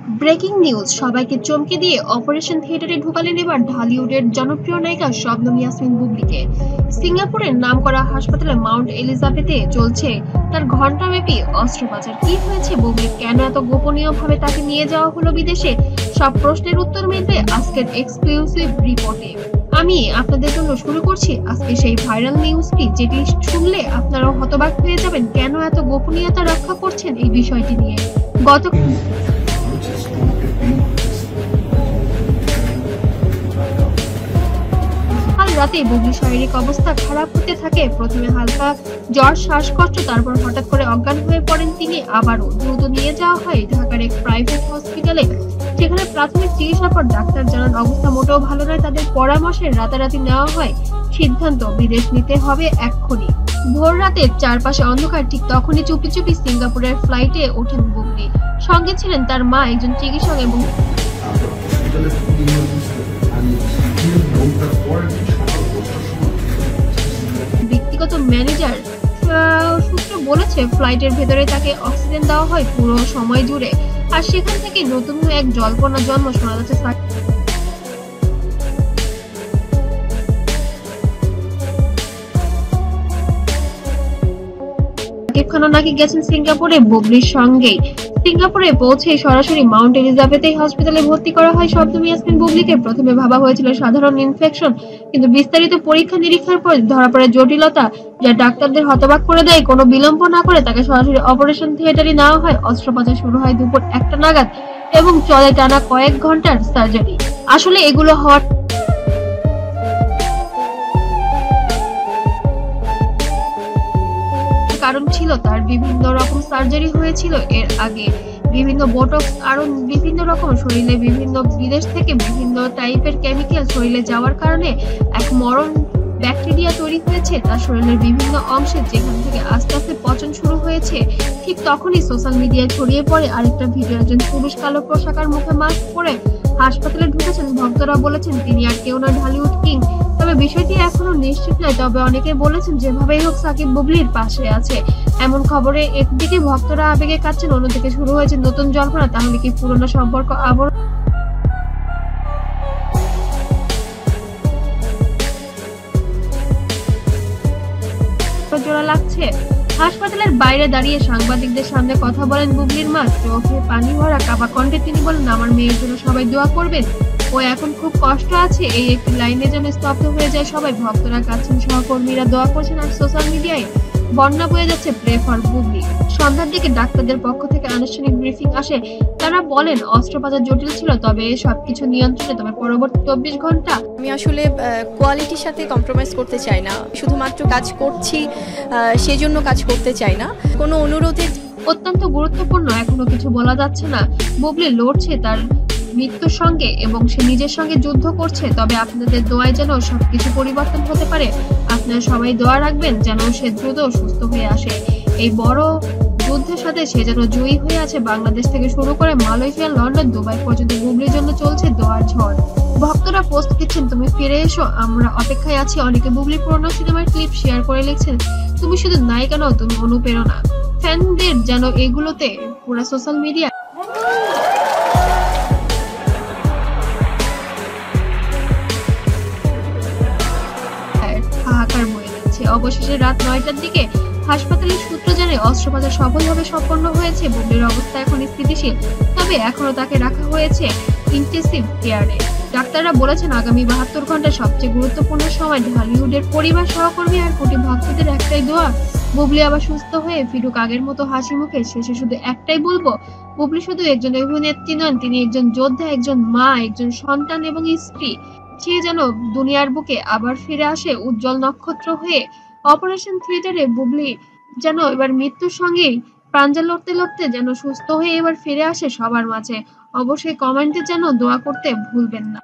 Breaking news, সবাইকে চমকে দিয়ে অপারেশন থিয়েটারে ঢুকালেন এবার ঢালিউডের জনপ্রিয় নায়িকা শবনম ইয়াসমিন বুবলিকে। সিঙ্গাপুরের নামকরা হাসপাতালে মাউন্ট এলিজাবেথে চলছে তার ঘণ্টাব্যাপী অস্ত্রোপচার। কি হয়েছে বুবলির, কেন এত গোপনীয়ভাবে তাকে নিয়ে যাওয়া হলো বিদেশে, সব প্রশ্নের উত্তর মিলবে আজকের এক্সক্লুসিভ রিপোর্টে। আমি আপনাদের জন্য শুরু করছি আজকে সেই ভাইরাল নিউজটি, যেটি শুনলে আপনারাও হতবাক হয়ে যাবেন কেন এত গোপনীয়তা রক্ষা করছেন এই বিষয়টি নিয়ে। গত কাল রাতে বুবলির শারীরিক অবস্থা খারাপ হতে থাকে। প্রথমে হালকা জ্বর, শ্বাসকষ্ট, তারপর হঠাৎ করে অজ্ঞান হয়ে পড়েন তিনি। আবারও দ্রুত নিয়ে যাওয়া হয় ঢাকার এক প্রাইভেট হসপিটালে। সেখানে প্রাথমিক চিকিৎসার পর ডাক্তার জানান অবস্থা মোটেও ভালো নয়। তাদের পরামর্শে রাতারাতি নেওয়া হয় সিদ্ধান্ত, বিদেশ নিতে হবে এক্ষুনি। ভোর রাতে চারপাশে অন্ধকার, ঠিক তখনই চুপি চুপি সিঙ্গাপুরের ফ্লাইটে ওঠেন বুবলি। সঙ্গে ছিলেন তার মা, একজন চিকিৎসক এবং ব্যক্তিগত ম্যানেজার। সূত্র বলেছে ফ্লাইটের ভেতরে তাকে অক্সিজেন দেওয়া হয় পুরো সময় জুড়ে। আর সেখান থেকে নতুন এক জল্পনার জন্ম। শোনা যাচ্ছে সাকিব খানও নাকি গেছেন সিঙ্গাপুরে বুবলির সঙ্গেই। সিঙ্গাপুরে পৌঁছে সরাসরি মাউন্ট এলিজাবেথ হাসপাতালে ভর্তি করা হয় শবনম ইয়াসমিন বুবলিকে। প্রথমে ভাবা হয়েছিল সাধারণ ইনফেকশন, কিন্তু বিস্তারিত পরীক্ষা নিরীক্ষার পর ধরা পড়ে জটিলতা, যা ডাক্তারদের হতবাক করে দেয়। কোনো বিলম্ব না করে তাকে সরাসরি অপারেশন থিয়েটারে নেওয়া হয়। অস্ত্রোপচার শুরু হয় দুপুর 1টা নাগাদ এবং চলে টানা কয়েক ঘন্টার সার্জারি। আসলে এগুলো হওয়ার কারণ ছিল তার বিভিন্ন রকম সার্জারি হয়েছিল এর আগে, বিভিন্ন বোটক্স, আরো বিভিন্ন রকম শরীরে বিভিন্ন বিদেশ থেকে বিভিন্ন টাইপের কেমিক্যাল শরীরে যাওয়ার কারণে এক মরণ ব্যাকটেরিয়া তৈরি হয়েছে তার শরীরের বিভিন্ন অংশে, যেখান থেকে আস্তে আস্তে পচন শুরু হয়েছে। ঠিক তখনই সোশ্যাল মিডিয়ায় ছড়িয়ে পড়ে আরেকটা ভিডিও। একজন পুরুষ কালো পোশাকের মুখে মাস্ক পরে হাসপাতালে ঢুকেছেন। ভক্তরা বলেছেন তিনি আর কেউ না, ঢালিউড কিং। তবে বিষয়টি এখনো নিশ্চিত নয়। তবে অনেকে বলেছেন যেভাবেই হোক সাকিব বুবলির পাশে আছে। এমন খবরে একদিকে ভক্তরা আবেগে কাচ্ছেন, অন্যদিকে শুরু হয়েছে নতুন জল্পনা। তাহলে কি পুরনো সম্পর্ক আবার জোড়া লাগছে? হাসপাতালের বাইরে দাঁড়িয়ে সাংবাদিকদের সামনে কথা বলেন বুবলির মা। চোখে পানি ভরা কাবা কণ্ঠে তিনি বলেন, আমার মেয়ের জন্য সবাই দোয়া করবেন, ও এখন খুব কষ্ট আছে। এই একটি লাইনে যেন স্তব্ধ হয়ে যায় সবাই। ভক্তরা কাছেন, সহকর্মীরা দোয়া করছেন, আর সোশ্যাল মিডিয়ায় বন্যা বয়ে যাচ্ছে প্রে ফর বুবলি। সন্ধ্যার দিকে ডাক্তারদের পক্ষ থেকে আনুষ্ঠানিক ব্রিফিং আসে। তারা বলেন অস্ত্রোপচার জটিল ছিল, তবে সবকিছু নিয়ন্ত্রণে। তবে পরবর্তী 24 ঘন্টা আমি আসলে কোয়ালিটির সাথে কম্প্রোমাইজ করতে চাই না। শুধুমাত্র কাজ করছি সেজন্য কাজ করতে চাই না। কোনো অনুরোধের অত্যন্ত গুরুত্বপূর্ণ, এখনো কিছু বলা যাচ্ছে না। বুবলি লড়ছে তার মৃত্যুর সঙ্গে এবং সে নিজের সঙ্গে যুদ্ধ করছে। তবে আপনাদের দোয়ায় যেন সবকিছু পরিবর্তন হতে পারে। আপনারা সবাই দোয়া রাখবেন যেন সে দ্রুত সুস্থ হয়ে আসে। এই বড় যুদ্ধের সাথে সে যেন জয়ী হয়ে আছে। বাংলাদেশ থেকে শুরু করে মালয়েশিয়া, লন্ডন, দুবাই পর্যন্ত বুবলির জন্য চলছে দোয়ার ঝড়। ভক্তরা পোস্ট দিচ্ছেন, তুমি ফিরে এসো, আমরা অপেক্ষায় আছি। অনেকে বুবলির পুরনো সিনেমার ক্লিপ শেয়ার করে লিখছেন, তুমি শুধু নায়িকা নও, তুমি অনুপ্রেরণা। ফ্যানদের যেন এগুলোতে পুরো সোশ্যাল মিডিয়া হাহাকার বয়ে যাচ্ছে। অবশেষে রাত 9টার দিকে হাসপাতালের সূত্র জানায় অস্ত্রোপচার সফলভাবে সম্পন্ন হয়েছে। বুবলির অবস্থা এখন স্থিতিশীল, তবে এখনো তাকে রাখা হয়েছে ইন্টেন্সিভ কেয়ারে। ডাক্তাররা বলেছেন আগামী 72 ঘন্টা সবচেয়ে গুরুত্বপূর্ণ সময়। ঢালিউডের পরিবার, সহকর্মী আর কোটি ভক্তদের একটাই দোয়া, বুবলি আবার সুস্থ হয়ে ফিরুক আগের মতো হাসি মুখে। শেষে শুধু একটাই বলবো, বুবলি শুধু একজন অভিনেত্রী নন, তিনি একজন যোদ্ধা, একজন মা, একজন সন্তান এবং স্ত্রী। সে যেন দুনিয়ার বুকে আবার ফিরে আসে উজ্জ্বল নক্ষত্র হয়ে। অপারেশন থিয়েটারে বুবলি যেন এবার মৃত্যুর সঙ্গে প্রাঞ্জল লড়তে লড়তে যেন সুস্থ হয়ে এবার ফিরে আসে সবার মাঝে। অবশ্যই কমেন্টে যেন দোয়া করতে ভুলবেন না।